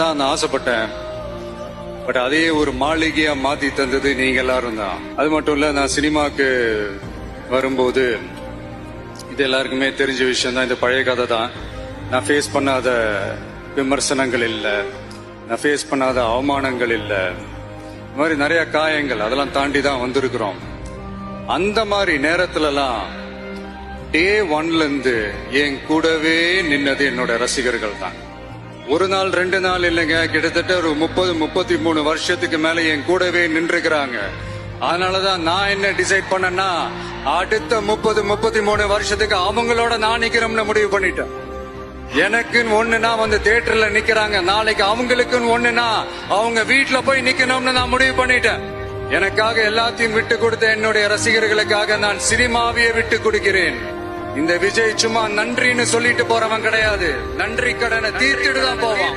தான் நான் ஆசைப்பட்டேன். பட் அதே ஒரு மாளிகையா மாத்தி தந்தது நீங்க எல்லாரும் தான். அது மட்டும் இல்ல, நான் சினிமாக்கு வரும்போது இது எல்லாருக்குமே தெரிஞ்ச விஷயம் தான். இந்த பழைய கதை தான். நான் ஃபேஸ் பண்ணாத விமர்சனங்கள் இல்ல, நான் ஃபேஸ் பண்ணாத அவமானங்கள் இல்ல, இந்த மாதிரி நிறைய காயங்கள் அதெல்லாம் தாண்டி தான் வந்திருக்கிறோம். அந்த மாதிரி நேரத்துலலாம் டே ஒன்ல இருந்து என் கூடவே நின்னது என்னோட ரசிகர்கள் தான். ஒரு நாள் 2 நாள் இல்லைங்க, கிட்டத்தட்ட ஒரு 30-33 வருஷத்துக்கு மேல என் கூடவே நின்றுக்கிறாங்க. அதனாலதான் நான் என்ன டிசைட் பண்ணேன்னா, அடுத்த 30-33 வருஷத்துக்கு அவங்களோட நான் நிக்கிறோம்னு முடிவு பண்ணிட்டேன். எனக்குன்னு ஒண்ணுனா வந்து தியேட்டர்ல நிக்கிறாங்க, நாளைக்கு அவங்களுக்குன்னு ஒண்ணுனா அவங்க வீட்டுல போய் நிக்கணும்னு நான் முடிவு பண்ணிட்டேன். எனக்காக எல்லாத்தையும் விட்டு கொடுத்த என்னுடைய ரசிகர்களுக்காக நான் சினிமாவையே விட்டு கொடுக்கிறேன். இந்த விஜய் சும்மா நன்றின்னு சொல்லிட்டு போறவன் கிடையாது, நன்றி கடனை தீர்த்துட்டு தான் போவான்.